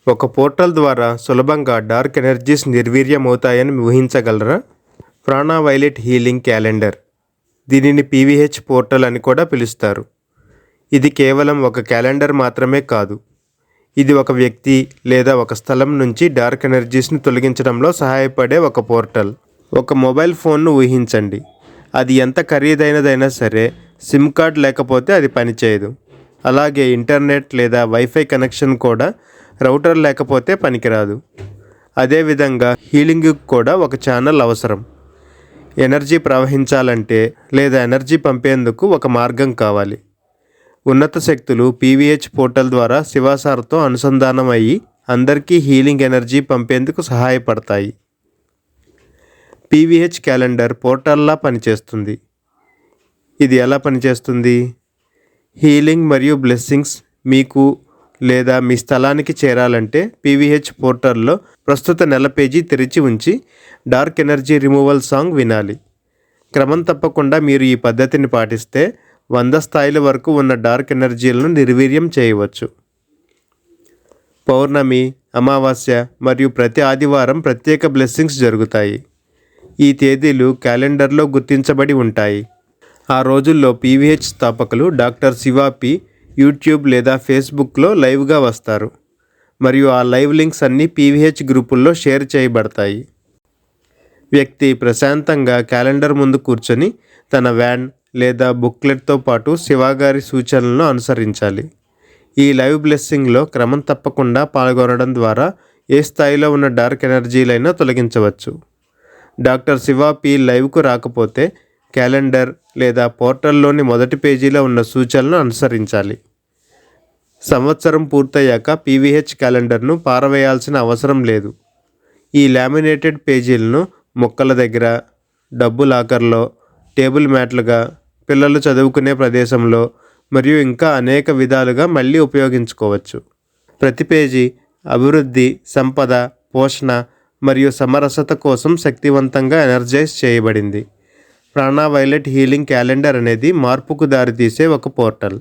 ఒక పోర్టల్ ద్వారా సులభంగా డార్క్ ఎనర్జీస్ నిర్వీర్యమవుతాయని ఊహించగలరా? ప్రాణవైలెట్ హీలింగ్ క్యాలెండర్. దీనిని పీవీహెచ్ పోర్టల్ అని కూడా పిలుస్తారు. ఇది కేవలం ఒక క్యాలెండర్ మాత్రమే కాదు. ఇది ఒక వ్యక్తి లేదా ఒక స్థలం నుంచి డార్క్ ఎనర్జీస్ని తొలగించడంలో సహాయపడే ఒక పోర్టల్. ఒక మొబైల్ ఫోన్ను ఊహించండి. అది ఎంత ఖరీదైనదైనా సరే, సిమ్ కార్డ్ లేకపోతే అది పనిచేయదు. అలాగే ఇంటర్నెట్ లేదా వైఫై కనెక్షన్ కూడా రౌటర్ లేకపోతే పనికిరాదు. అదేవిధంగా హీలింగ్కి కూడా ఒక ఛానల్ అవసరం. ఎనర్జీ ప్రవహించాలంటే లేదా ఎనర్జీ పంపేందుకు ఒక మార్గం కావాలి. ఉన్నత శక్తులు పీవీహెచ్ పోర్టల్ ద్వారా శివాసార్తో అనుసంధానం అయ్యి అందరికీ హీలింగ్ ఎనర్జీ పంపేందుకు సహాయపడతాయి. పీవీహెచ్ క్యాలెండర్ పోర్టల్లా పనిచేస్తుంది. ఇది ఎలా పనిచేస్తుంది? హీలింగ్ మరియు బ్లెస్సింగ్స్ మీకు లేదా మీ స్థలానికి చేరాలంటే పీవీహెచ్ పోర్టల్లో ప్రస్తుత నెల పేజీ తెరిచి ఉంచి డార్క్ ఎనర్జీ రిమూవల్ సాంగ్ వినాలి. క్రమం తప్పకుండా మీరు ఈ పద్ధతిని పాటిస్తే 100 స్థాయిల వరకు ఉన్న డార్క్ ఎనర్జీలను నిర్వీర్యం చేయవచ్చు. పౌర్ణమి, అమావాస్య మరియు ప్రతి ఆదివారం ప్రత్యేక బ్లెస్సింగ్స్ జరుగుతాయి. ఈ తేదీలు క్యాలెండర్లో గుర్తించబడి ఉంటాయి. ఆ రోజుల్లో పీవీహెచ్ స్థాపకులు డాక్టర్ శివా పి యూట్యూబ్ లేదా ఫేస్బుక్లో లైవ్గా వస్తారు మరియు ఆ లైవ్ లింక్స్ అన్నీ పీవీహెచ్ గ్రూపుల్లో షేర్ చేయబడతాయి. వ్యక్తి ప్రశాంతంగా క్యాలెండర్ ముందు కూర్చొని తన వ్యాన్ లేదా బుక్లెట్తో పాటు శివాగారి సూచనలను అనుసరించాలి. ఈ లైవ్ బ్లెస్సింగ్లో క్రమం తప్పకుండా పాల్గొనడం ద్వారా ఏ స్థాయిలో ఉన్న డార్క్ ఎనర్జీలైనా తొలగించవచ్చు. డాక్టర్ శివా పి లైవ్కు రాకపోతే క్యాలెండర్ లేదా పోర్టల్లోని మొదటి పేజీలో ఉన్న సూచనలను అనుసరించాలి. సంవత్సరం పూర్తయ్యాక పీవీహెచ్ క్యాలెండర్ను పారవేయాల్సిన అవసరం లేదు. ఈ లామినేటెడ్ పేజీలను మొక్కల దగ్గర, డబ్బు లాకర్లో, టేబుల్ మ్యాట్లుగా, పిల్లలు చదువుకునే ప్రదేశంలో మరియు ఇంకా అనేక విధాలుగా మళ్ళీ ఉపయోగించుకోవచ్చు. ప్రతి పేజీ అభివృద్ధి, సంపద, పోషణ మరియు సమరసత కోసం శక్తివంతంగా ఎనర్జైజ్ చేయబడింది. ప్రాణవైలెట్ హీలింగ్ క్యాలెండర్ అనేది మార్పుకు దారితీసే ఒక పోర్టల్.